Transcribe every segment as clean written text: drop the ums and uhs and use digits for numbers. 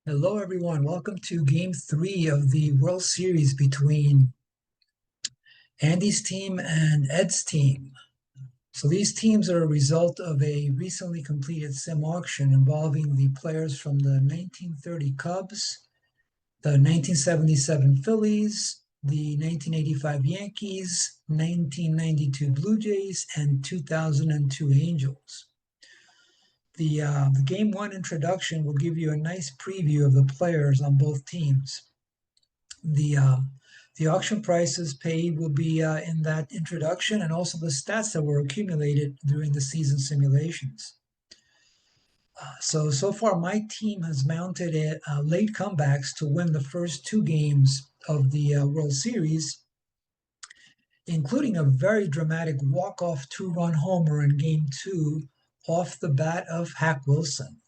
Hello, everyone. Welcome to Game 3 of the World Series between Andy's team and Ed's team. So these teams are a result of a recently completed sim auction involving the players from the 1930 Cubs, the 1977 Phillies, the 1985 Yankees, 1992 Blue Jays, and 2002 Angels. The Game 1 introduction will give you a nice preview of the players on both teams. The auction prices paid will be in that introduction and also the stats that were accumulated during the season simulations. So far, my team has mounted late comebacks to win the first two games of the World Series, including a very dramatic walk-off two-run homer in Game 2 off the bat of Hack Wilson.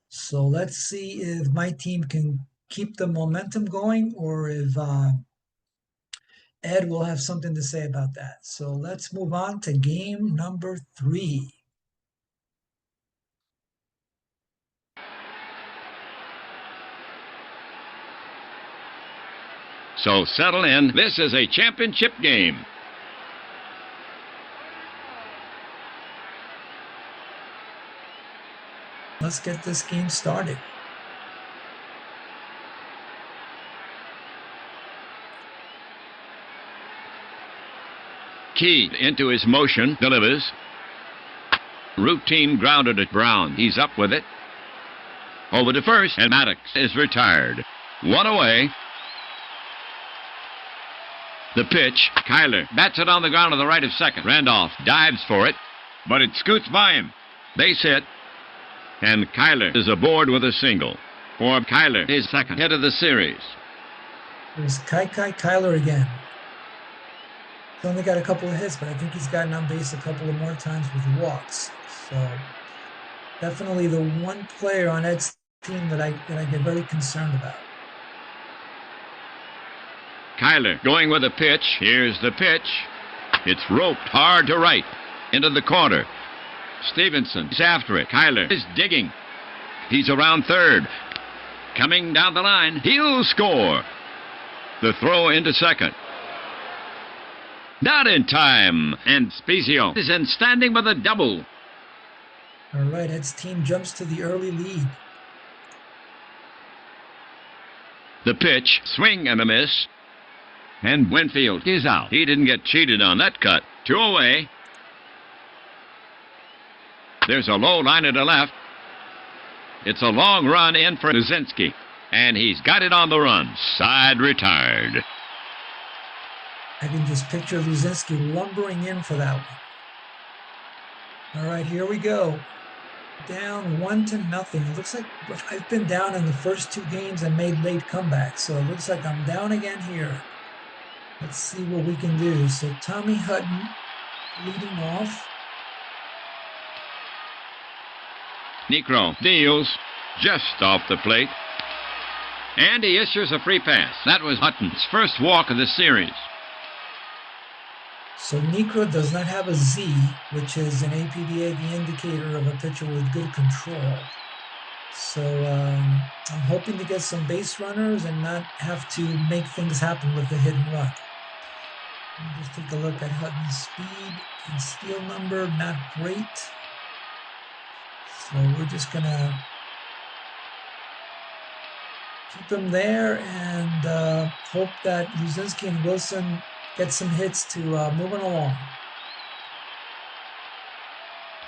So let's see if my team can keep the momentum going or if Ed will have something to say about that. So let's move on to game number 3. So settle in. This is a championship game. Let's get this game started. Key into his motion, delivers. Routine grounded at Brown. He's up with it. Over to first, and Maddox is retired. One away. The pitch, Kyler bats it on the ground to the right of second. Randolph dives for it, but it scoots by him. Base hit, and Kyler is aboard with a single. For Kyler, his second hit of the series. There's Kyler again. He's only got a couple of hits, but I think he's gotten on base a couple of more times with walks. So definitely the one player on Ed's team that I get very concerned about. Kyler going with a pitch. Here's the pitch. It's roped hard to right into the corner. Stevenson is after it. Kyler is digging. He's around third. Coming down the line. He'll score. The throw into second. Not in time. And Spezio is in standing with a double. All right, Ed's team jumps to the early lead. The pitch, swing and a miss. And Winfield is out. He didn't get cheated on that cut. Two away. There's a low line to left. It's a long run in for Luzinski. And he's got it on the run. Side retired. I can just picture Luzinski lumbering in for that one. All right, here we go. Down 1-0. It looks like I've been down in the first two games and made late comebacks. So it looks like I'm down again here. Let's see what we can do. So Tommy Hutton leading off. Necro deals just off the plate. And he issues a free pass. That was Hutton's first walk of the series. So Necro does not have a Z, which is an APBA, the indicator of a pitcher with good control. So I'm hoping to get some base runners and not have to make things happen with the hit and run. Let me just take a look at Hutton's speed and steal number, not great. So we're just going to keep him there and hope that Luzinski and Wilson get some hits to move it along.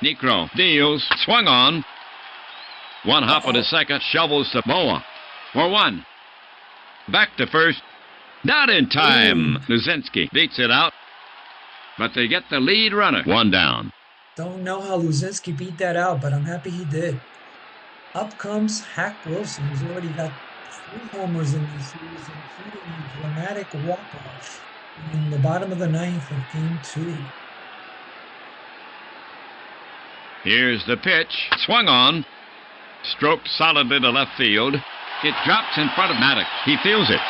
Necro deals, swung on. One hop at a second, shovels to Moa. For one. Back to first. Not in time. Luzinski beats it out. But they get the lead runner. One down. Don't know how Luzinski beat that out, but I'm happy he did. Up comes Hack Wilson, who's already got 3 homers in this series, including a dramatic walk-off in the bottom of the 9th of Game 2. Here's the pitch. Swung on. Stroked solidly to left field. It drops in front of Maddox. He feels it.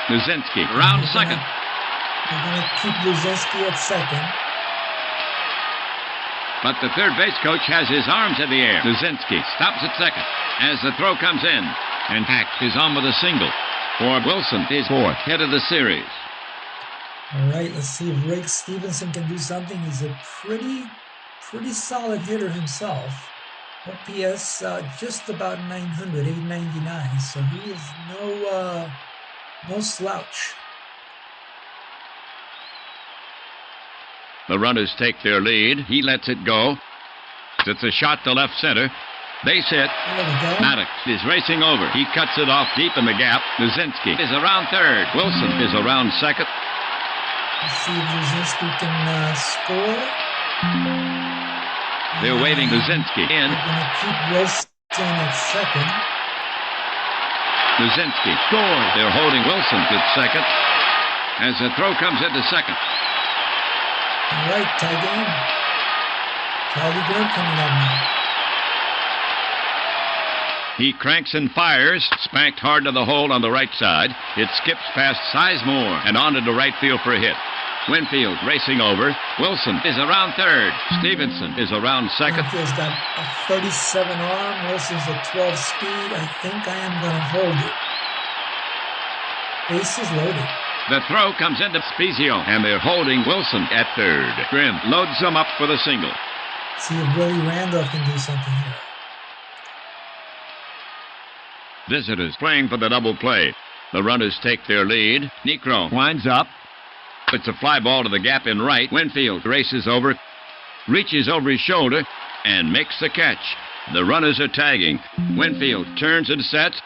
Luzinski around second. They're going to keep Luzinski at second. But the third base coach has his arms in the air. Luzinski stops at second. as the throw comes in. And Hack is on with a single. For Wilson, his fourth hit of the series. All right, let's see if Rick Stevenson can do something. He's a pretty solid hitter himself. OPS just about 900, 899. So he is no slouch. The runners take their lead. He lets it go. It's a shot to left center. Base hit. There we go. Maddox is racing over. He cuts it off deep in the gap. Luzinski is around third. Wilson is around second. Let's see if Luzinski can score. They're waving Luzinski in. They're going to keep Wilson at second. Luzinski scores. They're holding Wilson at second as the throw comes into second. All right, tie game. Charlie Grimm coming up now. He cranks and fires, spanked hard to the hole on the right side. It skips past Sizemore and onto the right field for a hit. Winfield racing over. Wilson is around third. Stevenson is around second. Winfield's got a 37 arm. Wilson's a 12 speed. I think I am going to hold it. Bases loaded. The throw comes into Spezio, and they're holding Wilson at third. Grimm loads him up for the single. See if Willie Randolph can do something here. Visitors playing for the double play. The runners take their lead. Necro winds up. It's a fly ball to the gap in right. Winfield races over, reaches over his shoulder, and makes the catch. The runners are tagging. Winfield turns and sets.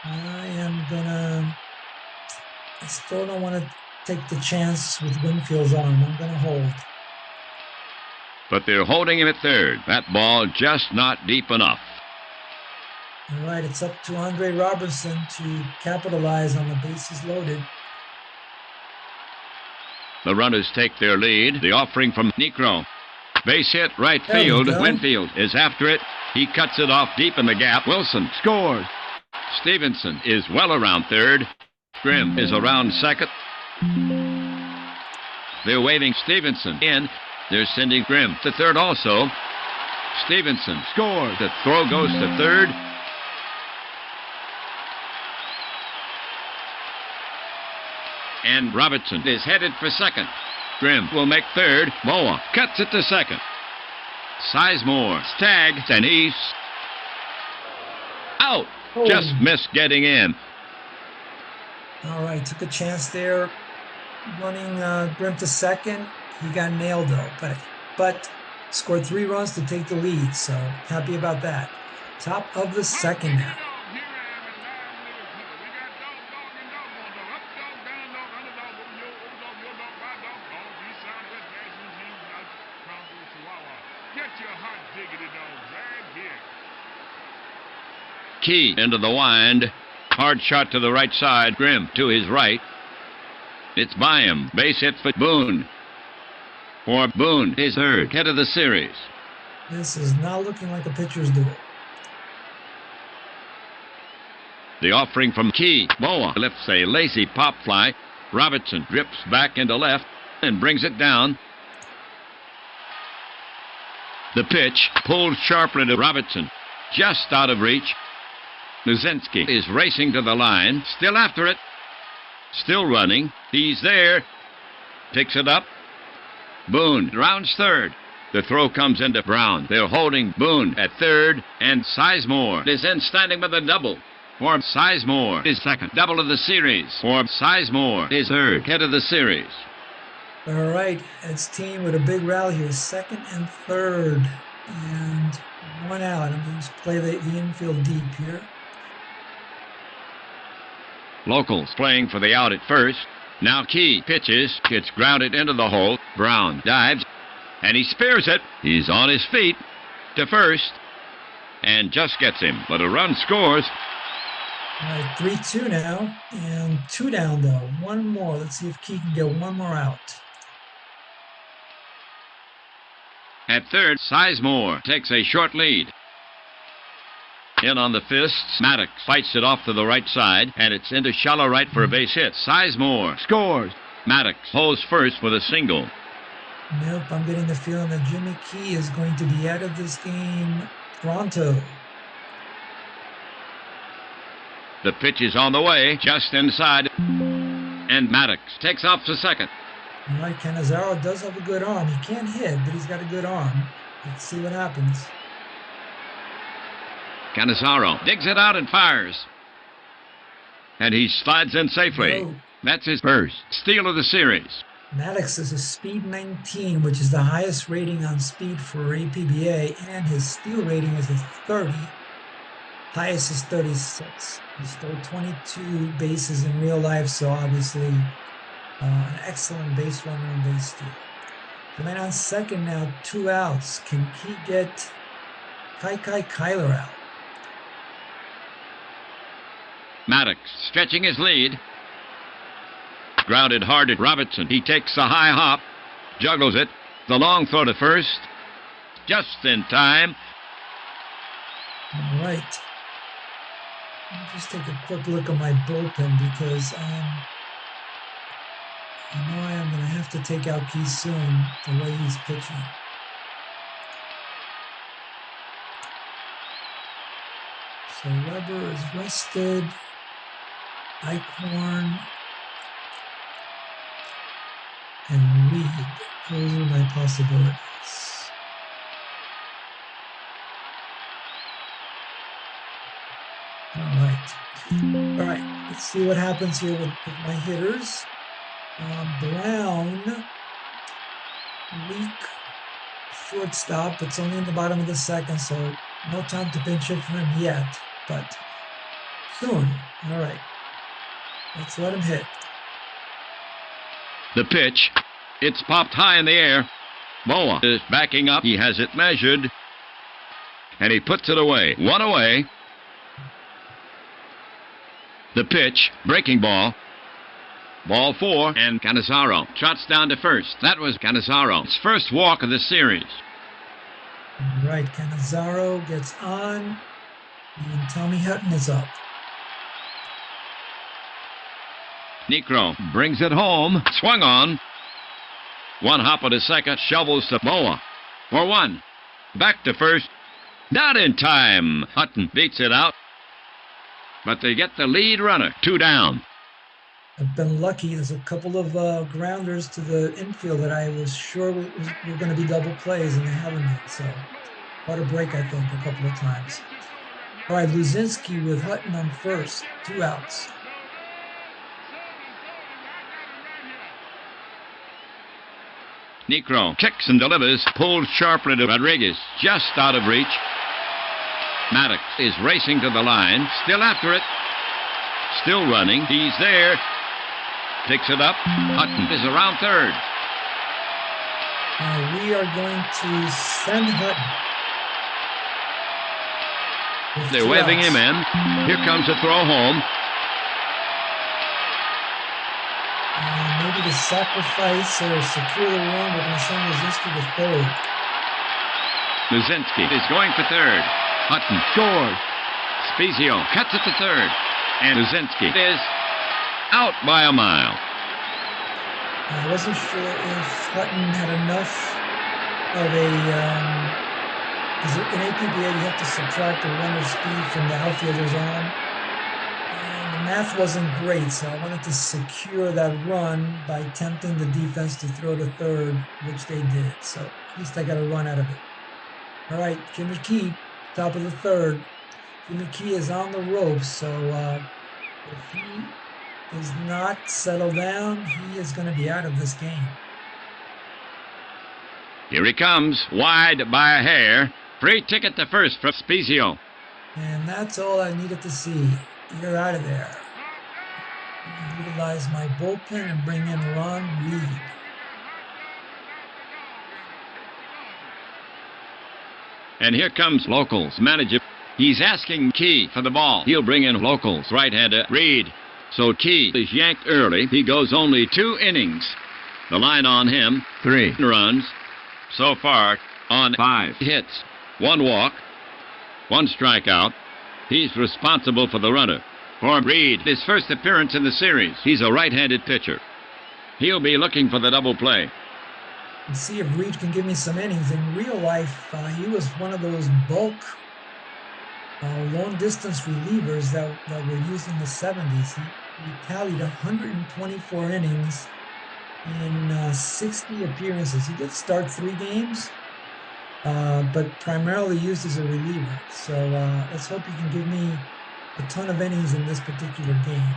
I still don't want to take the chance with Winfield's arm. I'm going to hold. But they're holding him at third. That ball just not deep enough. All right, it's up to Andre Robertson to capitalize on the bases loaded. The runners take their lead. The offering from Necro. Base hit right There we field. go. Winfield is after it. He cuts it off deep in the gap. Wilson scores. Stevenson is well around third. Grimm is around second. They're waving Stevenson in. They're sending Grimm to third also. Stevenson scores. The throw goes to third. And Robertson is headed for second. Grimm will make third. Moa cuts it to second. Sizemore tags, and he's out. Oh. Just missed getting in. All right, took a chance there, running Grimm to second. He got nailed though, but scored 3 runs to take the lead. So happy about that. Top of the second now. Key into the wind. Hard shot to the right side. Grimm to his right. It's by him. Base hit for Boone. For Boone, his third hit of the series. This is not looking like a pitcher's duel. The offering from Key. Moa lifts a lazy pop fly. Robertson drips back into left and brings it down. The pitch pulled sharply to Robertson. Just out of reach. Luzinski is racing to the line. Still after it. Still running. He's there. Picks it up. Boone rounds third. The throw comes into Brown. They're holding Boone at third. And Sizemore is in standing with a double. For Sizemore is second. Double of the series. For Sizemore is third hit of the series. All right, Ed's team with a big rally here. Second and third. And 1 out. I'm going to play the infield deep here. Locals playing for the out at first. Now Key pitches. Gets grounded into the hole. Brown dives. And he spears it. He's on his feet to first. And just gets him. But a run scores. All right, 3-2 now. And 2 down, though. 1 more. Let's see if Key can get 1 more out. At third, Sizemore takes a short lead. In on the fists, Maddox fights it off to the right side, and it's into shallow right for a base hit. Sizemore scores. Maddox holds first with a single. Nope, I'm getting the feeling that Jimmy Key is going to be out of this game pronto. The pitch is on the way, just inside. And Maddox takes off to second. All right, Cannizzaro does have a good arm. He can't hit, but he's got a good arm. Let's see what happens. Cannizzaro digs it out and fires. And he slides in safely. No. That's his first steal of the series. Maddox is a speed 19, which is the highest rating on speed for APBA, and his steal rating is a 30. Highest is 36. He stole 22 bases in real life, so obviously an excellent base runner and base steal. The man on second now, 2 outs. Can he get Kyler out? Maddox stretching his lead. Grounded hard at Robertson. He takes a high hop, juggles it. The long throw to first. Just in time. All right. Let me just take a quick look at my bullpen because I know I am going to have to take out Key soon the way he's pitching. So Weber is rested. Eichhorn and Reed. Those are my possibilities. All right, let's see what happens here with my hitters. Brown, weak shortstop. It's only in the bottom of the second, so no time to pinch hit for him yet, but soon. All right, let's let him hit. The pitch. It's popped high in the air. Boa is backing up. He has it measured. And he puts it away. One away. The pitch. Breaking ball. Ball 4. And Cannizzaro trots down to first. That was Cannizzaro's first walk of the series. All right, Cannizzaro gets on. And Tommy Hutton is up. Necro brings it home. Swung on. One hop of the second. Shovels to Boa. For 1. Back to first. Not in time. Hutton beats it out. But they get the lead runner. 2 down. I've been lucky. There's a couple of grounders to the infield that I was sure were going to be double plays, and they haven't been. So, quite a break, I think, a couple of times. All right, Luzinski with Hutton on first. 2 outs. Necro kicks and delivers, pulled sharply to Rodriguez, just out of reach. Maddox is racing to the line, still after it, still running. He's there, picks it up. Hutton is around third. We are going to send Hutton. They're waving him in. Here comes the throw home. Maybe to sacrifice or secure the run, we're going to send Luzinski to third. Luzinski is going for third. Hutton scores. Spezio cuts it to third. And Luzinski is out by a mile. I wasn't sure if Hutton had enough of a... because in APBA, you have to subtract the runner's speed from the outfielder's arm. The math wasn't great, so I wanted to secure that run by tempting the defense to throw to third, which they did. So at least I got a run out of it. All right, Jimmy Key, top of the third. Jimmy Key is on the ropes, so if he does not settle down, he is going to be out of this game. Here he comes, wide by a hair. Free ticket to first for Spezio. And that's all I needed to see. You're out of there. Utilize my bullpen and bring in Ron Reed. And here comes Locals manager. He's asking Key for the ball. He'll bring in Locals right-hander Reed. So Key is yanked early. He goes only 2 innings. The line on him, 3 runs. So far on 5 hits, 1 walk, 1 strikeout. He's responsible for the runner. For Reed, his first appearance in the series. He's a right-handed pitcher. He'll be looking for the double play. Let's see if Reed can give me some innings. In real life, he was one of those bulk long distance relievers that were used in the 70s. He tallied 124 innings in 60 appearances. He did start 3 games, but primarily used as a reliever. So let's hope he can give me a ton of innings in this particular game.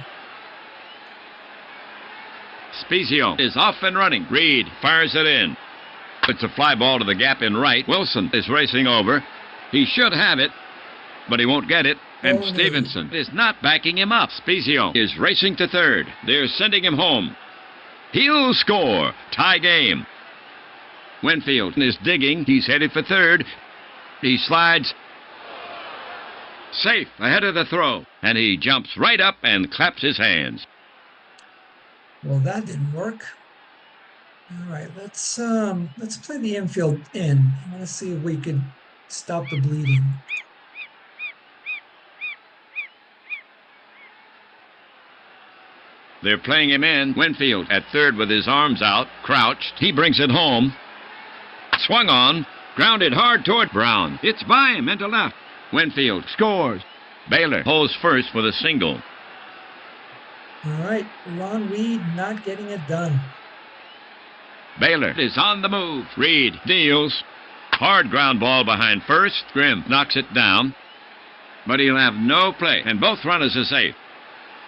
Spezio is off and running. Reed fires it in. It's a fly ball to the gap in right. Wilson is racing over. He should have it, but he won't get it. And Oh, no. Stevenson is not backing him up. Spezio is racing to third. They're sending him home. He'll score. Tie game. Winfield is digging. He's headed for third. He slides. Safe ahead of the throw. And he jumps right up and claps his hands. Well, that didn't work. All right, let's play the infield in. I want to see if we could stop the bleeding. They're playing him in. Winfield at third with his arms out, crouched. He brings it home. Swung on. Grounded hard toward Brown. It's by him into left. Winfield scores. Baylor holds first with a single. All right, Ron Reed not getting it done. Baylor is on the move. Reed deals. Hard ground ball behind first. Grimm knocks it down. But he'll have no play, and both runners are safe.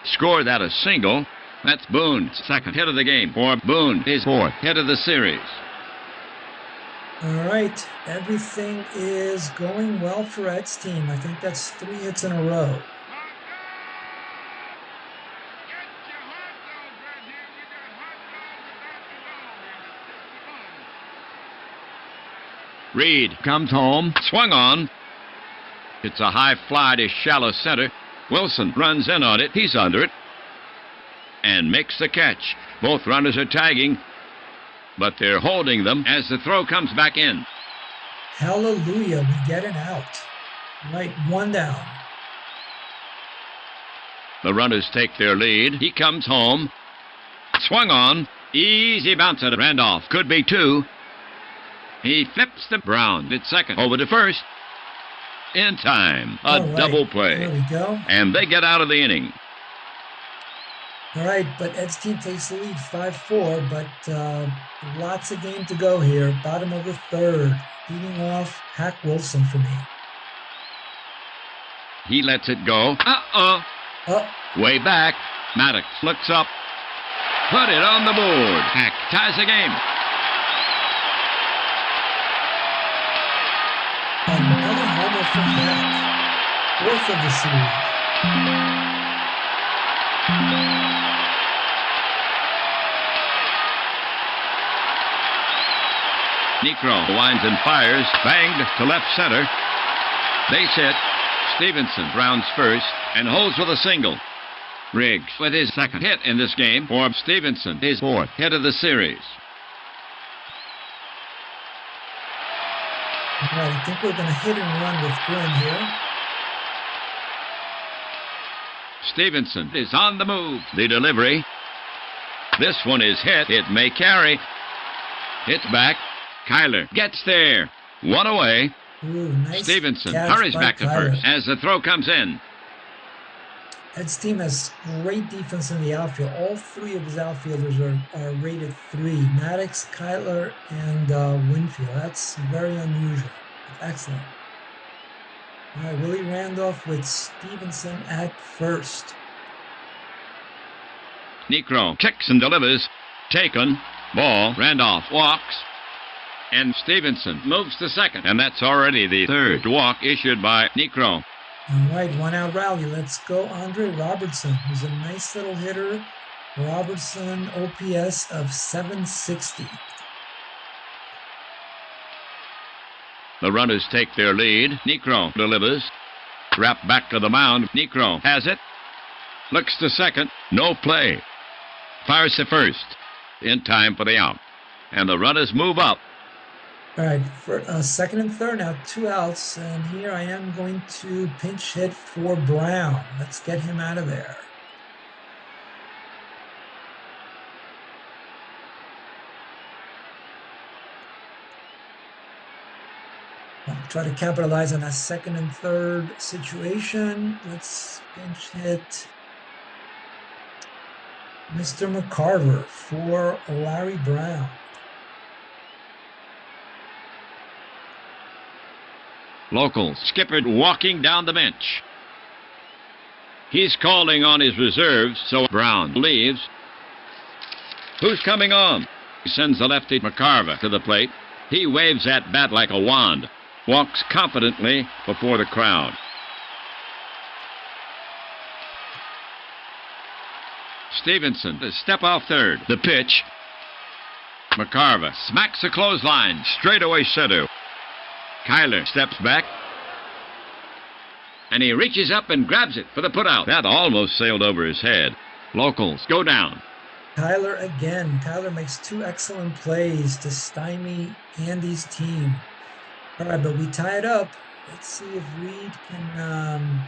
Scored out a single. That's Boone's second hit of the game. For Boone, his fourth hit of the series. All right, everything is going well for Ed's team. I think that's 3 hits in a row. Reed comes home, swung on. It's a high fly to shallow center. Wilson runs in on it. He's under it and makes the catch. Both runners are tagging, but they're holding them as the throw comes back in. Hallelujah, we get an out. All right, 1 down. The runners take their lead. He comes home. Swung on. Easy bounce at Randolph. Could be 2. He flips to Brown at second. Over to first. In time. A double play. There we go. And they get out of the inning. All right, but Ed's team takes the lead 5-4, but lots of game to go here. Bottom of the third. Leading off, Hack Wilson for me. He lets it go. Oh, Way back. Maddox looks up. Put it on the board. Hack ties the game. another homer from Hack. 4th of the series. Necro winds and fires. Banged to left center. Base hit. Stevenson rounds first and holds with a single. Riggs with his second hit in this game for Stevenson, his 4th hit of the series. All right, I think we're going to hit and run with Grimm here. Stevenson is on the move. The delivery. This one is hit. It may carry. Hits back. Kyler gets there. 1 away. Ooh, nice Stevenson catch hurries by back to Kyler. first as the throw comes in. Ed's team has great defense in the outfield. All 3 of his outfielders are rated 3. Maddox, Kyler, and Winfield. That's very unusual. Excellent. All right, Willie Randolph with Stevenson at first. Necro kicks and delivers. Taken. Ball. Randolph walks. And Stevenson moves to second. And that's already the 3rd walk issued by Necro. All right, 1-out rally. Let's go Andre Robertson, who's a nice little hitter. Robertson OPS of 760. The runners take their lead. Necro delivers. Wrapped back to the mound. Necro has it. Looks to second. No play. Fires to first. In time for the out. And the runners move up. All right, for second and third now, 2 outs, and here I am going to pinch hit for Brown. Let's get him out of there. try to capitalize on that second and third situation. Let's pinch hit Mr. McCarver for Larry Brown. Local skipper walking down the bench. He's calling on his reserves, so Brown leaves. Who's coming on? He sends the lefty McCarver to the plate. He waves that bat like a wand. Walks confidently before the crowd. Stevenson to step off third. The pitch. McCarver smacks a clothesline straight away center. Kyler steps back. And he reaches up and grabs it for the putout. That almost sailed over his head. Locals go down. Kyler again. Kyler makes two excellent plays to stymie Andy's team. All right, but we tie it up. Let's see if Reed can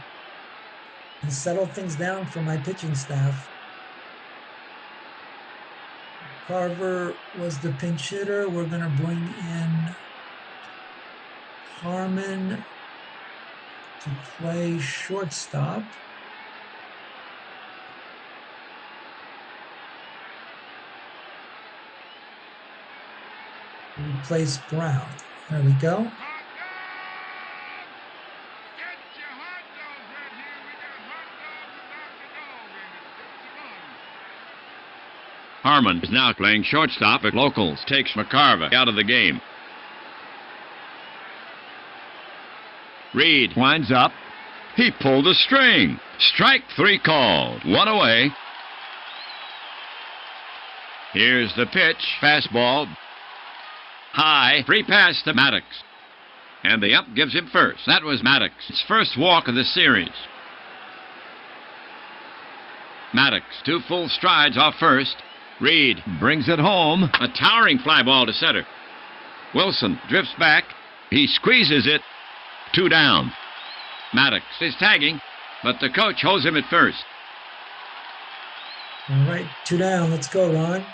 settle things down for my pitching staff. Carver was the pinch hitter. We're going to bring in Harmon to play shortstop. Replace Brown. There we go. Harmon is now playing shortstop at Locals. Takes McCarver out of the game. Reed winds up. He pulled a string. Strike three called. One away. Here's the pitch. Fastball. High. Free pass to Maddox. And the up gives him first. That was Maddox's first walk of the series. Maddox, 2 full strides off first. Reed brings it home. A towering fly ball to center. Wilson drifts back. He squeezes it. 2 down. Maddox is tagging, but the coach holds him at first. All right, 2 down. Let's go, Ron.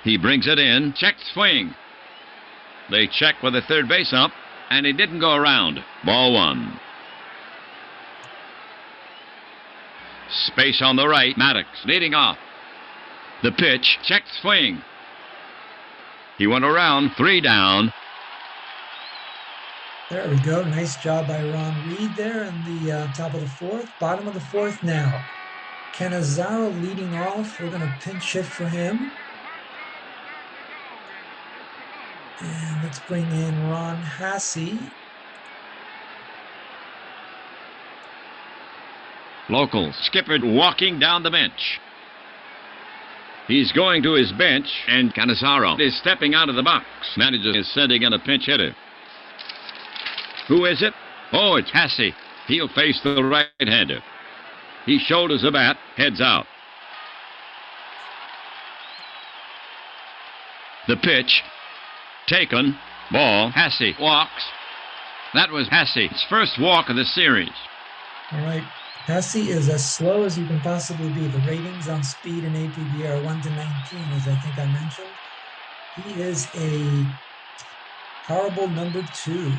He brings it in. Check swing. They check with the third base ump, and he didn't go around. Ball 1. Space on the right. Maddox leading off. The pitch. Check swing. He went around. 3 down. There we go. Nice job by Ron Reed there in the top of the 4th. Bottom of the 4th now. Canizaro leading off. We're going to pinch hit for him. And let's bring in Ron Hassey. Local skipper walking down the bench. He's going to his bench, and Canizaro is stepping out of the box. Manager is sending in a pinch hitter. Who is it? Oh, it's Hassey. He'll face the right-hander. He shoulders the bat, heads out. The pitch. Taken. Ball. Hassey walks. That was Hassey's first walk of the series. All right. Hassey is as slow as you can possibly be. The ratings on speed and APBA are 1 to 19, as I think I mentioned. He is a horrible number 2.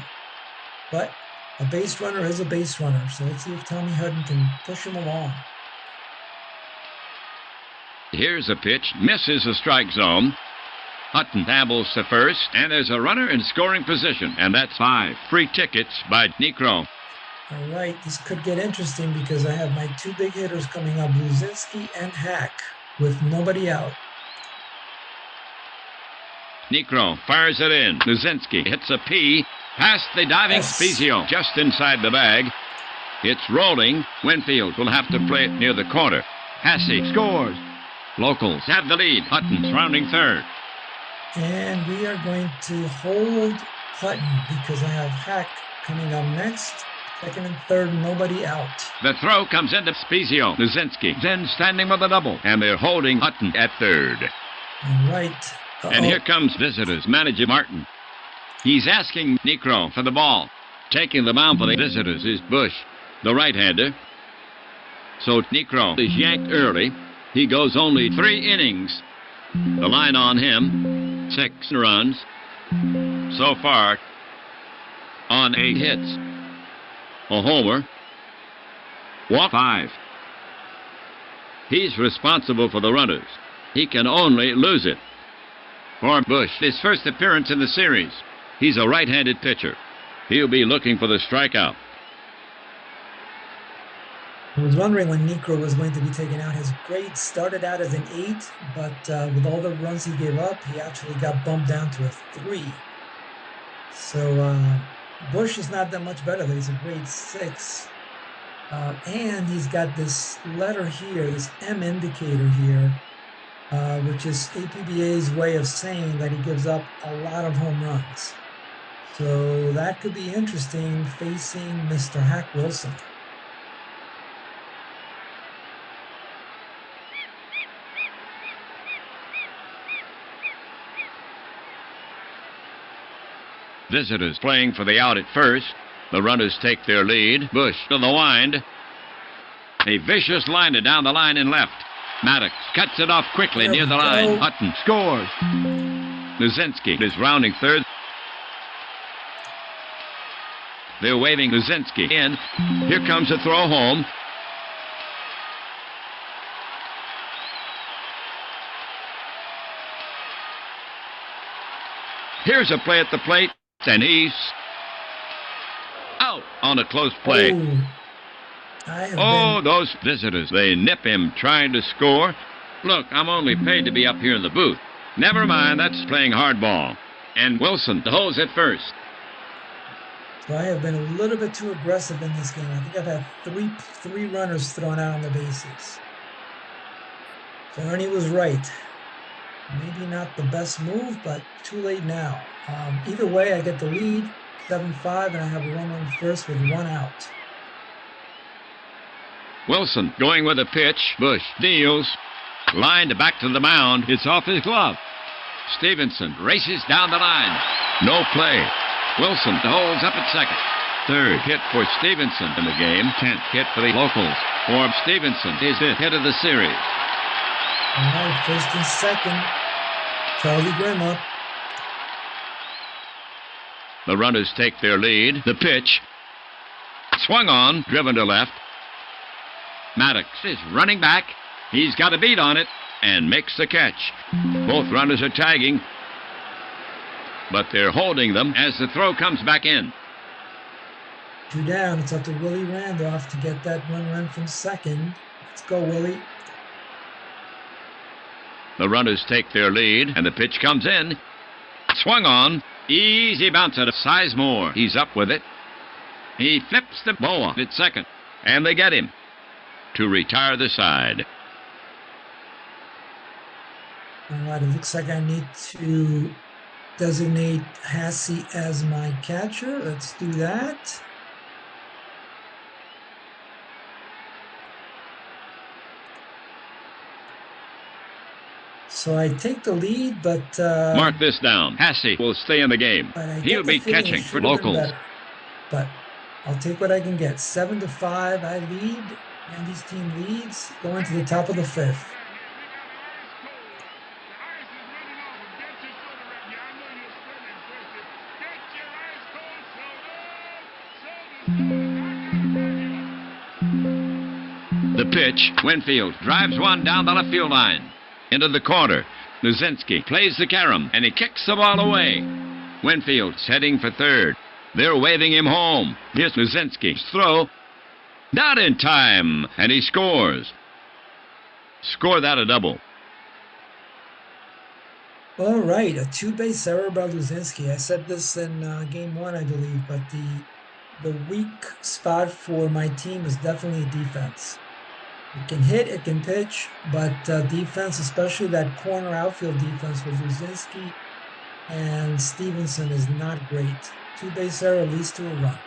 But a base runner is a base runner. So let's see if Tommy Hutton can push him along. Here's a pitch. Misses the strike zone. Hutton tabbles to first, and there's a runner in scoring position. And that's 5 free tickets by Necro. All right, this could get interesting because I have my 2 big hitters coming up, Luzinski and Hack, with nobody out. Necro fires it in. Luzinski hits a P. Past the diving Spezio, just inside the bag. It's rolling. Winfield will have to play it near the corner. Hassey scores. Locals have the lead. Hutton's rounding third. And we are going to hold Hutton because I have Hack coming up next. Second and third, nobody out. The throw comes into Spezio. Luzinski then standing with a double. And they're holding Hutton at third. All right. And here comes visitors, manager Martin. He's asking Necro for the ball. Taking the mound for the visitors is Bush, the right-hander. So Necro is yanked early. He goes only 3 innings. The line on him, 6 runs. So far, on 8 hits, a homer, walk 5. He's responsible for the runners. He can only lose it. For Bush, his first appearance in the series. He's a right-handed pitcher. He'll be looking for the strikeout. I was wondering when Niekro was going to be taken out. His grade started out as an 8, but with all the runs he gave up, he actually got bumped down to a 3. So Bush is not that much better, though. He's a grade 6. And he's got this letter here, this M indicator here, which is APBA's way of saying that he gives up a lot of home runs. So that could be interesting facing Mr. Hack Wilson. Visitors playing for the out at first. The runners take their lead. Bush to the wind. A vicious liner down the line and left. Maddox cuts it off quickly near the line. Hutton scores. Luzinski is rounding third. They're waving Luzinski in. Here comes a throw home. Here's a play at the plate, and he's out on a close play. Those visitors, they nip him trying to score. Look, I'm only paid to be up here in the booth. Never mind, that's playing hardball. And Wilson holds it first. So I have been a little bit too aggressive in this game. I think I've had three runners thrown out on the bases. So Ernie was right. Maybe not the best move, but too late now. Either way, I get the lead, 7-5, and I have a runner on first with 1 out. Wilson going with a pitch. Bush deals. Lined back to the mound. It's off his glove. Stevenson races down the line. No play. Wilson holds up at second. Third hit for Stevenson in the game. 10th hit for the locals. For Stevenson, his 5th hit of the series. All right, first and second. Charlie Grimm up. The runners take their lead. The pitch. Swung on, driven to left. Maddox is running back. He's got a beat on it and makes the catch. Both runners are tagging, but they're holding them as the throw comes back in. 2 down. It's up to Willie Randolph to get that run from second. Let's go, Willie. The runners take their lead, and the pitch comes in. Swung on. Easy bounce out of Sizemore. He's up with it. He flips the ball off at second, and they get him to retire the side. All right, it looks like I need to designate Hassey as my catcher. Let's do that. So I take the lead, but mark this down. Hassey will stay in the game. He'll be catching for locals. But I'll take what I can get. 7-5, I lead. Andy's team leads, going to the top of the 5th. The pitch. Winfield drives one down the left field line. Into the corner. Luzinski plays the carom, and he kicks the ball away. Winfield's heading for third. They're waving him home. Here's Luzinski's throw. Not in time, and he scores. Score that a double. All right, a 2-base error by Luzinski. I said this in game 1, I believe, but the weak spot for my team is definitely defense. It can hit, it can pitch, but defense, especially that corner outfield defense with Luzinski and Stevenson, is not great. 2-base error leads to a run.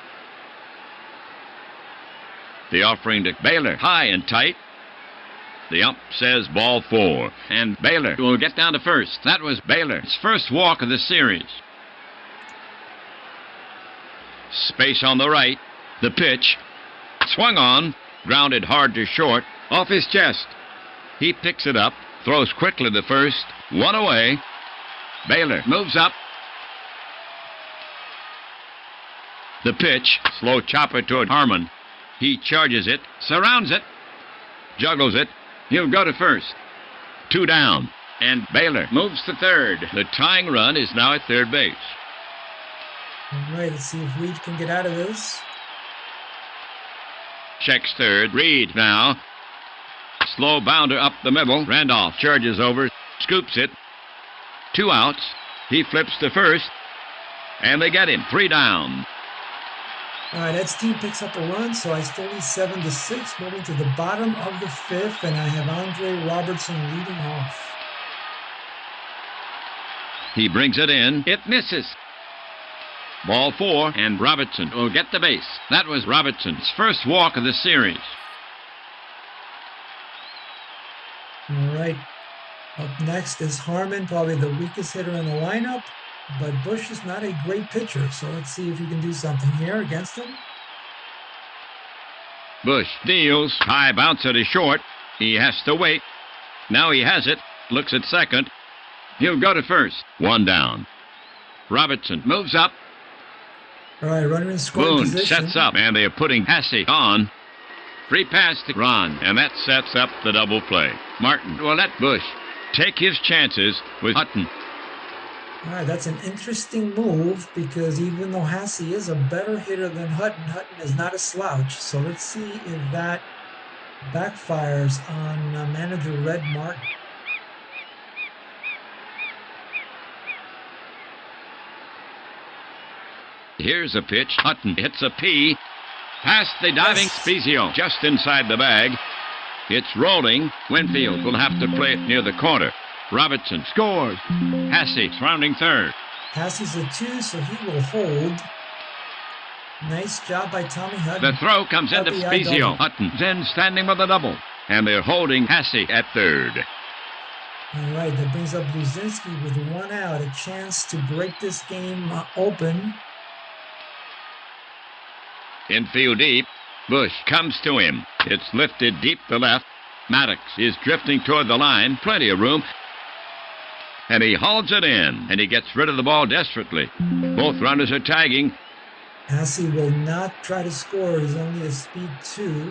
The offering to Baylor, high and tight. The ump says ball 4, and Baylor will get down to first. That was Baylor's first walk of the series. Space on the right. The pitch. Swung on. Grounded hard to short. Off his chest. He picks it up. Throws quickly to first. 1 away. Baylor moves up. The pitch, slow chopper toward Harmon. He charges it, surrounds it, juggles it. He'll go to first. 2 down, and Baylor moves to third. The tying run is now at third base. All right, let's see if Reed can get out of this. Checks third. Reed now. Slow bounder up the middle. Randolph charges over, scoops it. 2 outs. He flips to first, and they get him. 3 down. All right, Ed's team picks up a run, so I still lead 7-6, moving to the bottom of the 5th, and I have Andre Robertson leading off. He brings it in. It misses. Ball 4, and Robertson will get the base. That was Robertson's first walk of the series. All right, up next is Harmon, probably the weakest hitter in the lineup. But Bush is not a great pitcher, so let's see if he can do something here against him. Bush deals. High bouncer to short. He has to wait. Now he has it. Looks at second. He'll go to first. 1 down. Robertson moves up. All right, runner in scoring Boone position. sets up, and they're putting Hasse on. Free pass to Ron, and that sets up the double play. Martin will let Bush take his chances with Hutton. All right, that's an interesting move because even though Hasse is a better hitter than Hutton, Hutton is not a slouch. So let's see if that backfires on manager Red Martin. Here's a pitch. Hutton hits a P. Past the diving Spezio, just inside the bag. It's rolling. Winfield will have to play it near the corner. Robertson scores. Hasse rounding third. Hasse's a 2, so he will hold. Nice job by Tommy Hutton. The throw comes into RBI Spezio. double. Hutton then standing with a double. And they're holding Hasse at third. All right, that brings up Luzinski with 1 out. A chance to break this game open. Infield deep. Bush comes to him. It's lifted deep to left. Maddox is drifting toward the line. Plenty of room. And he hauls it in. And he gets rid of the ball desperately. Both runners are tagging. Hasse will not try to score. He's only a speed 2.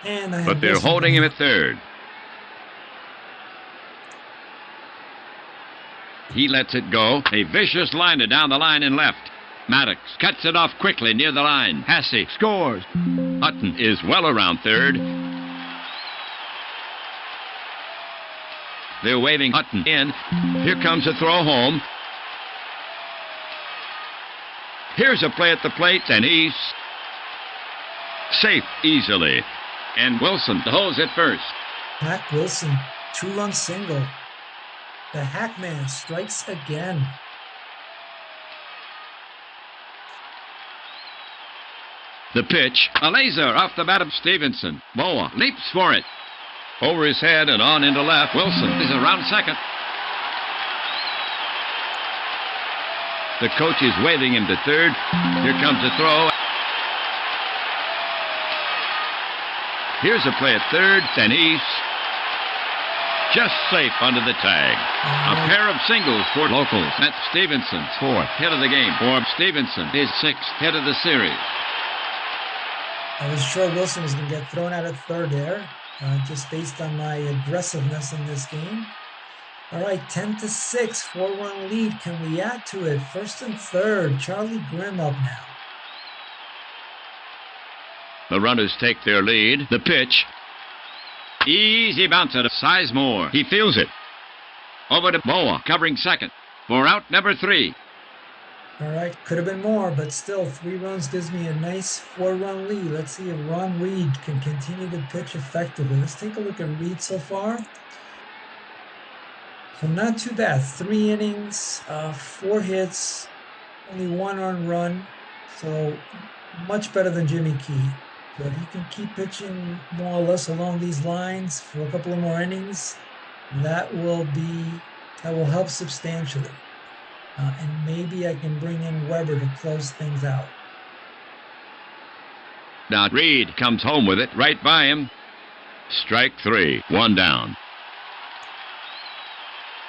And I have But they're Wilson holding him coming at third. He lets it go. A vicious liner down the line and left. Maddox cuts it off quickly near the line. Hasse scores. Hutton is well around third. They're waving Hutton in. Here comes a throw home. Here's a play at the plate, and he's safe easily. And Wilson holds it first. Hack Wilson, 2-run single. The Hackman strikes again. The pitch, a laser off the bat of Stevenson. Boa leaps for it. Over his head and on into left. Wilson is around second. The coach is waving him to third. Here comes the throw. Here's a play at third, and he's just safe under the tag. A pair of singles for locals. That's Stevenson's 4th hit of the game. For Stevenson, his 6th hit of the series. I was sure Wilson was going to get thrown out at third there, just based on my aggressiveness in this game. All right, 10-6, 4-1 lead. Can we add to it? First and third, Charlie Grimm up now. The runners take their lead. The pitch. Easy bounce out of Sizemore. He feels it. Over to Boa, covering second. For out number 3. All right, could have been more, but still, 3 runs gives me a nice 4-run lead. Let's see if Ron Reed can continue to pitch effectively. Let's take a look at Reed so far. So not too bad. 3 innings, 4 hits, only 1 earned run. So much better than Jimmy Key. So if he can keep pitching more or less along these lines for a couple of more innings, that will help substantially. And maybe I can bring in Weber to close things out. Now Reed comes home with it right by him. Strike 3, 1 down.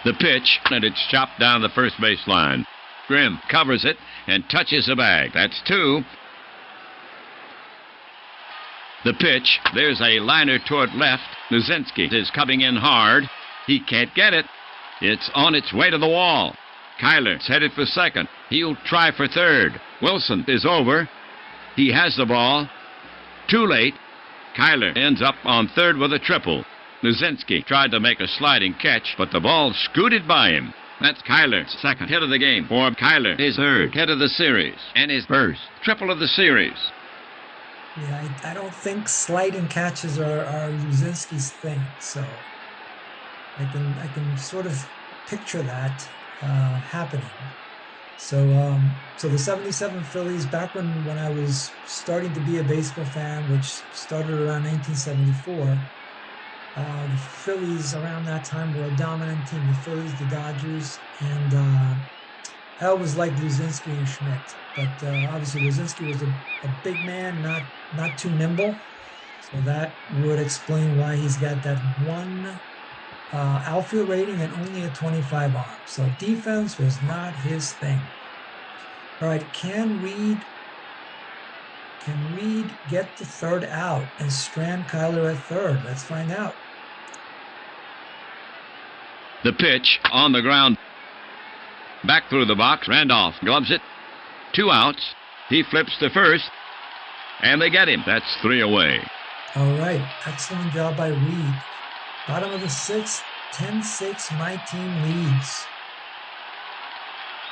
The pitch, and it's chopped down the first base line. Grimm covers it and touches the bag. That's 2. The pitch. There's a liner toward left. Luzinski is coming in hard. He can't get it. It's on its way to the wall. Kyler's headed for second. He'll try for third. Wilson is over. He has the ball. Too late. Kyler ends up on third with a triple. Luzinski tried to make a sliding catch, but the ball scooted by him. That's Kyler's second hit of the game. For Kyler, his third hit of the series, and his first triple of the series. Yeah, I don't think sliding catches are Luzinski's thing, so I can sort of picture that happening. So the '77 Phillies, back when I was starting to be a baseball fan, which started around 1974, the Phillies around that time were a dominant team. The Phillies, the Dodgers, and I always liked Luzinski and Schmidt, but obviously Luzinski was a big man, not too nimble, so that would explain why he's got that 1 outfield rating and only a 25 arm. So defense was not his thing. All right, can Reed get the third out and strand Kyler at third? Let's find out. The pitch on the ground. Back through the box. Randolph gloves it. 2 outs. He flips to first. And they get him. That's 3 away. All right. Excellent job by Reed. Bottom of the 6th. 10-6. My team leads.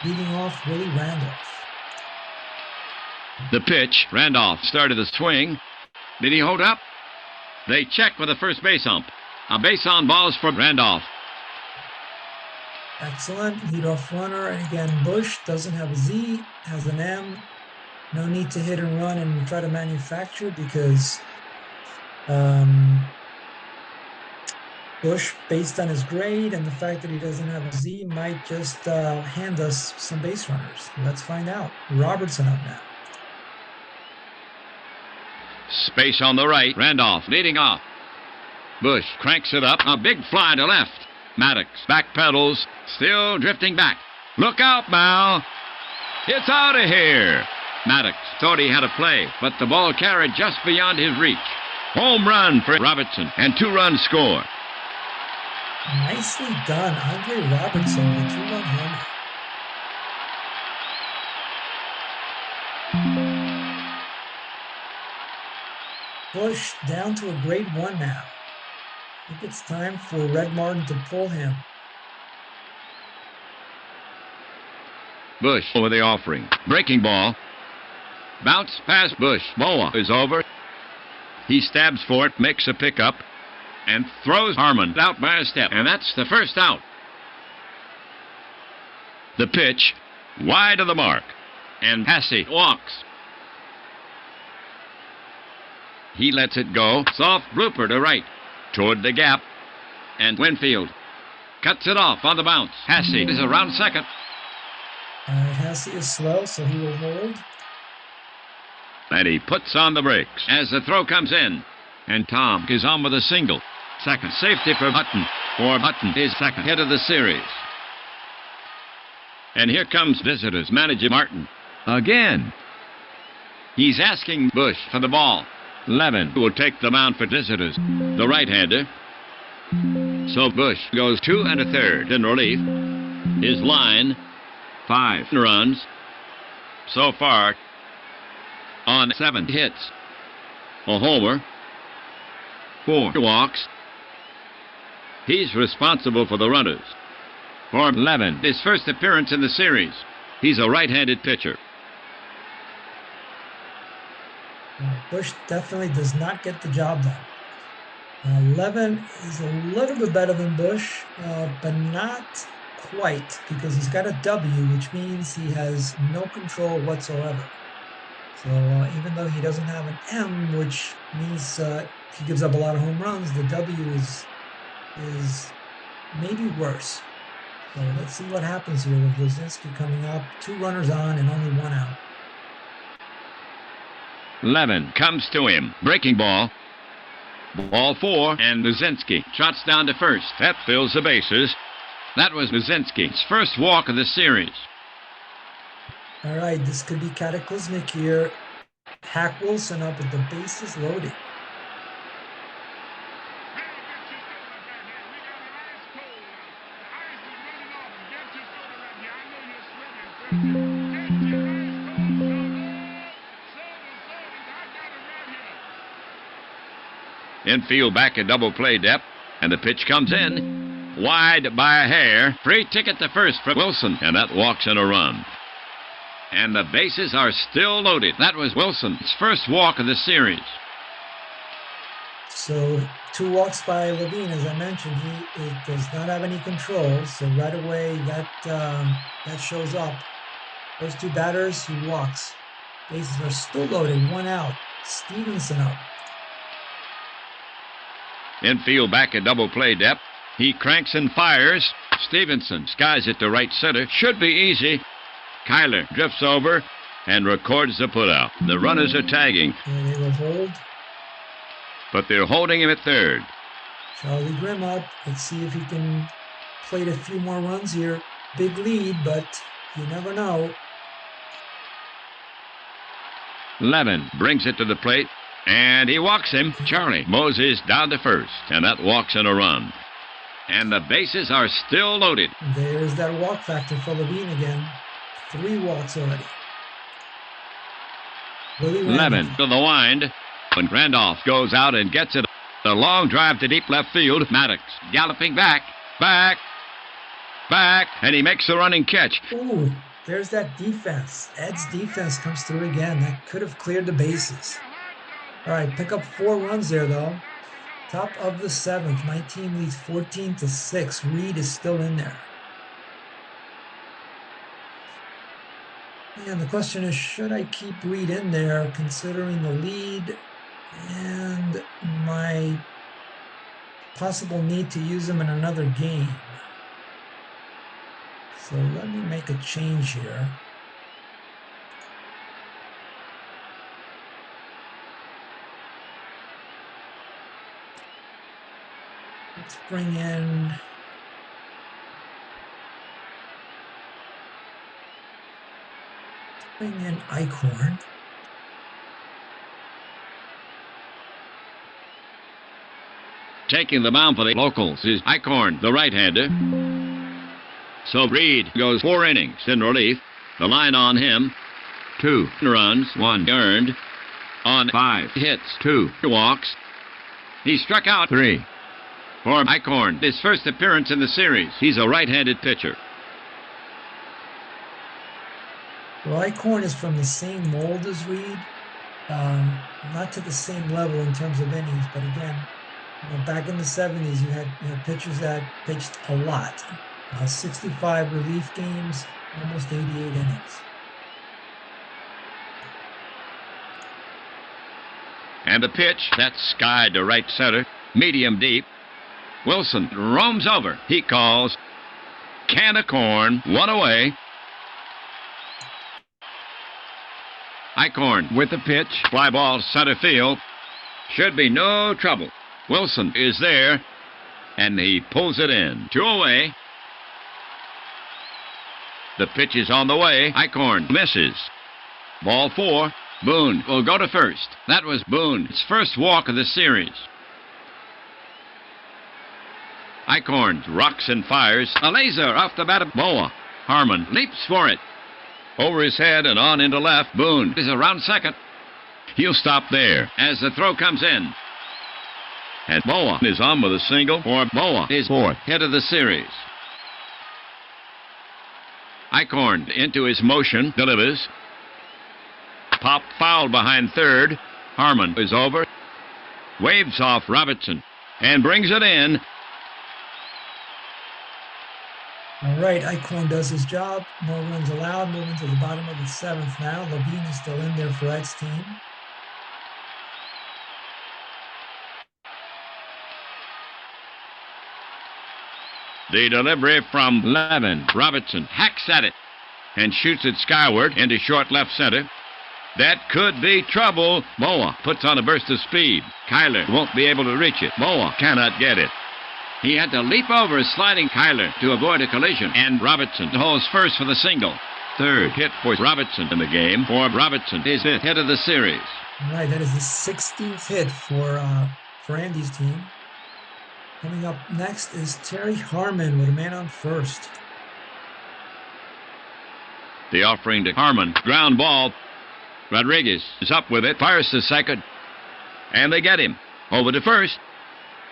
Leading off Willie Randolph. The pitch. Randolph started the swing. Did he hold up? They check with the first base ump. A base on balls for Randolph. Excellent. Leadoff runner. And again, Bush doesn't have a Z, has an M. No need to hit and run and try to manufacture because Bush, based on his grade and the fact that he doesn't have a Z, might just hand us some base runners. Let's find out. Robertson up now. Space on the right. Randolph leading off. Bush cranks it up. A big fly to left. Maddox backpedals, still drifting back. Look out, Mal. It's out of here. Maddox thought he had a play, but the ball carried just beyond his reach. Home run for Robertson, and 2 runs score. Nicely done, Andre Robertson, the 2-run homer. Bush down to a grade 1 now. I think it's time for Red Martin to pull him. Bush over the offering. Breaking ball. Bounce past Bush. Boa is over. He stabs for it, makes a pickup, and throws Harmon out by a step. And that's the first out. The pitch. Wide of the mark. And Passy walks. He lets it go. Soft blooper to right. Toward the gap, and Winfield cuts it off on the bounce. Hassey is around second. Hassey is slow, so he will hold. And he puts on the brakes as the throw comes in. And Tom is on with a single. Second safety for Button. For Button, his second hit of the series. And here comes visitors manager Martin. Again. He's asking Bush for the ball. Levin will take the mound for visitors, the right-hander. So Bush goes 2 1/3 in relief. His line, 5 runs. So far, on 7 hits. A homer, 4 walks. He's responsible for the runners. For Levin, his first appearance in the series. He's a right-handed pitcher. Bush definitely does not get the job done. Levin is a little bit better than Bush, but not quite, because he's got a W, which means he has no control whatsoever. So even though he doesn't have an M, which means he gives up a lot of home runs, the W is maybe worse. So let's see what happens here with Luzinski coming up. 2 runners on and only 1 out. Levin comes to him. Breaking ball. Ball 4, and Luzinski trots down to first. That fills the bases. That was Luzinski's first walk of the series. All right, this could be cataclysmic here. Hack Wilson up with the bases loaded. Infield back at double play depth, and the pitch comes in. Wide by a hair. Free ticket to first for Wilson, and that walks in a run. And the bases are still loaded. That was Wilson's first walk of the series. So 2 walks by Levine, as I mentioned. He does not have any control, so right away that shows up. First 2 batters, he walks. Bases are still loaded, 1 out. Stevenson up. Infield back at double play depth. He cranks and fires. Stevenson skies it to right center. Should be easy. Kyler drifts over and records the putout. The runners are tagging. And they will hold. But they're holding him at third. Charlie Grimm up. Let's see if he can plate a few more runs here. Big lead, but you never know. Levin brings it to the plate, and he walks him. Charlie Moses down to first, and that walks in a run. And the bases are still loaded. There's that walk factor for Levine again. 3 walks already. Levin to the wind. When Randolph goes out and gets it, a long drive to deep left field. Maddox galloping back, and he makes the running catch. Ooh, there's that defense. Ed's defense comes through again. That could have cleared the bases. All right, pick up 4 runs there, though. Top of the 7th. My team leads 14-6. Reed is still in there. And the question is, should I keep Reed in there considering the lead and my possible need to use him in another game? So let me make a change here. Let's bring in Eichhorn. Taking the mound for the locals is Eichhorn, the right-hander. So Reed goes 4 innings in relief. The line on him, 2 runs, 1 earned. On 5 hits, 2 walks. He struck out 3. For Eichhorn, his first appearance in the series. He's a right-handed pitcher. Well, Eichhorn is from the same mold as Reed. Not to the same level in terms of innings, but again, back in the 70s, you had pitchers that pitched a lot. 65 relief games, almost 88 innings. And the pitch, that's skied to right center, medium deep. Wilson roams over. He calls. Can of corn, 1 away. Eichhorn with the pitch. Fly ball center field. Should be no trouble. Wilson is there, and he pulls it in. 2 away. The pitch is on the way. Eichhorn misses. Ball 4. Boone will go to first. That was Boone's first walk of the series. Eichhorn rocks and fires. A laser off the bat of Boa. Harmon leaps for it. Over his head and on into left. Boone is around second. He'll stop there as the throw comes in. And Boa is on with a single for Boa, his 4th hit of the series. Eichhorn into his motion, delivers. Pop foul behind third. Harmon is over. Waves off Robertson and brings it in. All right, Eichhorn does his job. No runs allowed. Moving to the bottom of the 7th now. Levine is still in there for Ed's team. The delivery from Levin. Robertson hacks at it and shoots it skyward into short left center. That could be trouble. Boa puts on a burst of speed. Kyler won't be able to reach it. Boa cannot get it. He had to leap over sliding Kyler to avoid a collision, and Robertson holds first for the single. third hit for Robertson in the game. For Robertson, his 5th hit of the series. All right, that is the 16th hit for Andy's team. Coming up next is Terry Harmon with a man on first. The offering to Harmon. Ground ball. Rodriguez is up with it. Fires to second. And they get him. Over to first.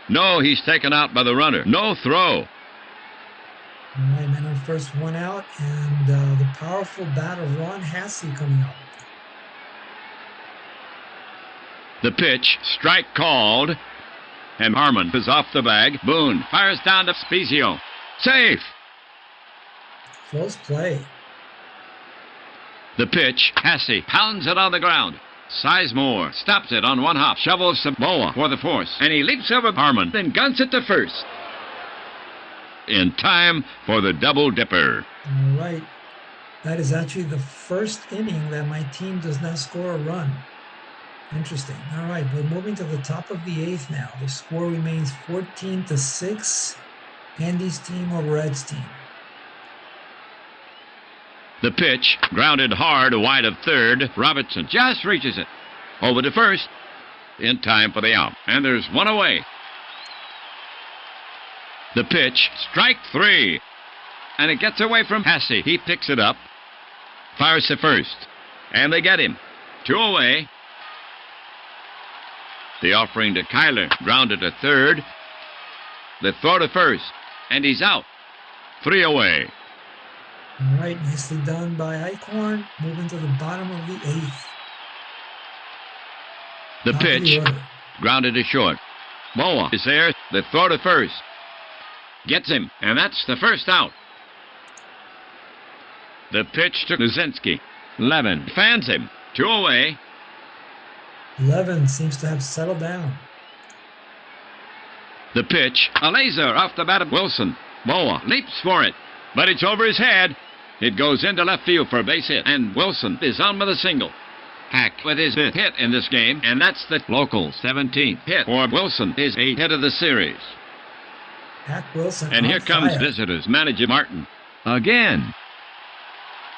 No, he's taken out by the runner. No throw. All right, man on first, one out. And the powerful bat of Ron Hassey coming up. The pitch. Strike called. And Harmon is off the bag. Boone fires down to Spezio. Safe. Close play. The pitch. Hassey pounds it on the ground. Sizemore stops it on one hop. Shovels to Boa for the force. And he leaps over Harmon. Then guns it to first. In time for the double dipper. All right. That is actually the first inning that my team does not score a run. Interesting. All right, we're moving to the top of the 8th now. The score remains 14-6. Andy's team over Ed's team. The pitch, grounded hard wide of third. Robertson just reaches it. Over to first. In time for the out. And there's one away. The pitch, strike 3. And it gets away from Hassey. He picks it up. Fires to first. And they get him. 2 away. The offering to Kyler. Grounded to third. The throw to first. And he's out. 3 away. All right, nicely done by Eichhorn. Moving to the bottom of the 8th. The pitch, grounded to short. Boa is there. The throw to first. Gets him, and that's the first out. The pitch to Luzinski. Levin fans him. 2 away. Levin seems to have settled down. The pitch, a laser off the bat of Wilson. Boa leaps for it, but it's over his head. It goes into left field for a base hit, and Wilson is on with a single. Hack with his 5th hit in this game, and that's the local 17th hit for Wilson, his 8th hit of the series. Hack Wilson. And here comes visitors, manager Martin. Again.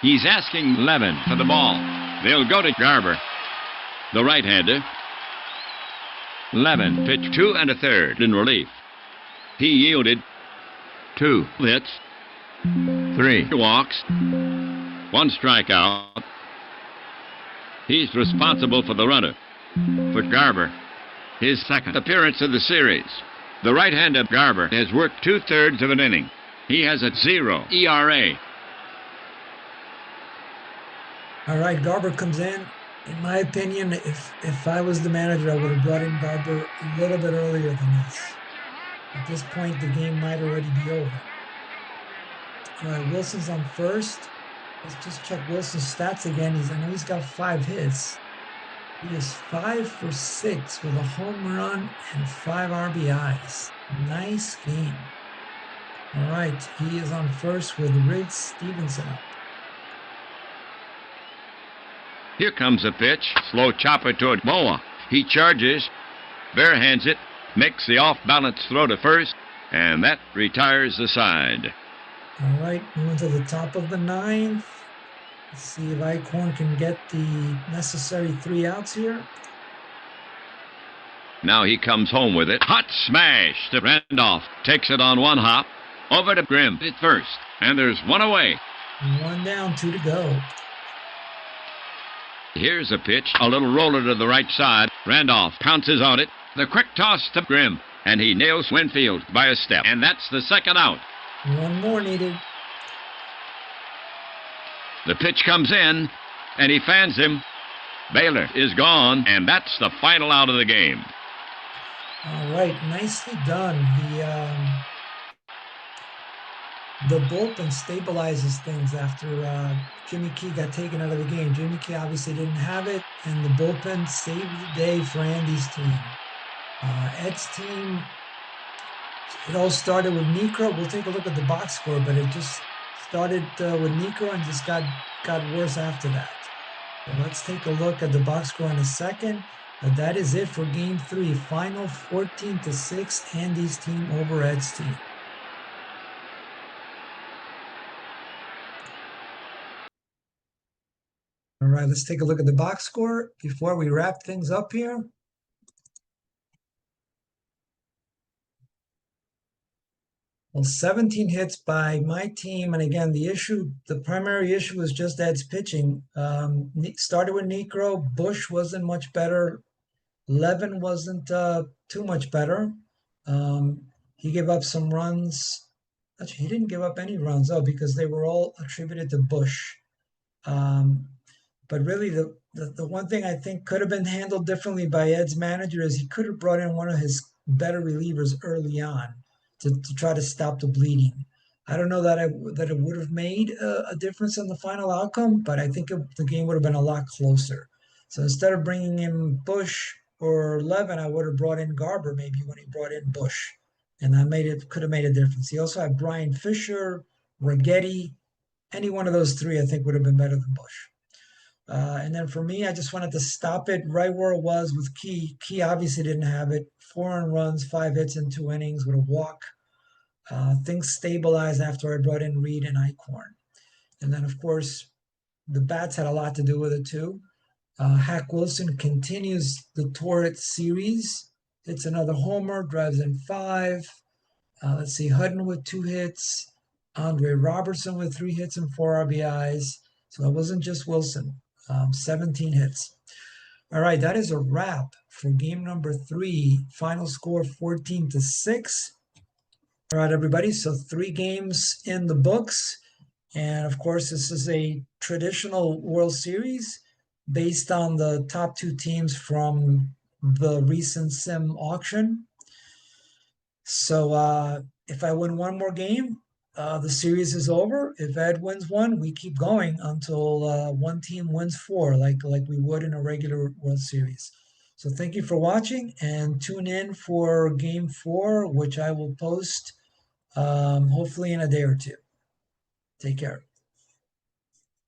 He's asking Levin for the ball. They'll go to Garber, the right-hander. Levin pitched 2 1/3 in relief. He yielded 2 hits, 3 walks, 1 strikeout. He's responsible for the runner. For Garber, his 2nd appearance of the series. The right-hander Garber has worked 2/3 of an inning. He has a 0 ERA. All right, Garber comes in. In my opinion, if I was the manager, I would have brought in Garber a little bit earlier than this. At this point, the game might already be over. All right, Wilson's on first. Let's just check Wilson's stats again. I know he's got 5 hits. He is 5 for 6 with a home run and 5 RBIs. Nice game. All right, he is on first with Riggs Stevenson up. Here comes a pitch. Slow chopper toward Boa. He charges, barehands it, makes the off-balance throw to first, and that retires the side. All right, moving to the top of the 9th. Let's see if Eichhorn can get the necessary 3 outs here. Now he comes home with it. Hot smash to Randolph. Takes it on 1 hop. Over to Grimm at first. And there's 1 away. 1 down, 2 to go. Here's a pitch. A little roller to the right side. Randolph pounces on it. The quick toss to Grimm. And he nails Winfield by a step. And that's the 2nd out. 1 more needed. The pitch comes in, and he fans him. Baylor is gone, and that's the final out of the game. All right, nicely done. The bullpen stabilizes things after Jimmy Key got taken out of the game. Jimmy Key obviously didn't have it, and the bullpen saved the day for Andy's team. Ed's team, it all started with Niekro. We'll take a look at the box score, but it just started with Niekro and just got worse after that. So let's take a look at the box score in a second. But that is it for Game 3. Final 14-6, Andy's team over Ed's team. All right, let's take a look at the box score before we wrap things up here. Well, 17 hits by my team. And again, the primary issue was just Ed's pitching. Started with Necro. Bush wasn't much better. Levin wasn't too much better. He gave up some runs. Actually, he didn't give up any runs, because they were all attributed to Bush. But really, the one thing I think could have been handled differently by Ed's manager is he could have brought in one of his better relievers early on to try to stop the bleeding. I don't know that it would have made a difference in the final outcome, but I think the game would have been a lot closer. So instead of bringing in Bush or Levin, I would have brought in Garber maybe when he brought in Bush, and that could have made a difference. He also had Brian Fisher, Righetti. Any one of those three, I think, would have been better than Bush. And then for me, I just wanted to stop it right where it was with Key. Key obviously didn't have it. 4 earned runs, 5 hits in 2 innings with a walk. Things stabilized after I brought in Reed and Eichhorn. And then, of course, the bats had a lot to do with it too. Hack Wilson continues the torrid series. Hits another homer, drives in 5. Let's see, Hutton with 2 hits. Andre Robertson with 3 hits and 4 RBIs. So it wasn't just Wilson. 17 hits. All right, that is a wrap for game number 3. Final score 14-6. All right, everybody. So 3 games in the books. And of course, this is a traditional World Series based on the top 2 teams from the recent sim auction. So if I win one more game, the series is over. If Ed wins one, we keep going until one team wins 4, like we would in a regular World Series. So thank you for watching, and tune in for Game 4, which I will post hopefully in a day or 2. Take care.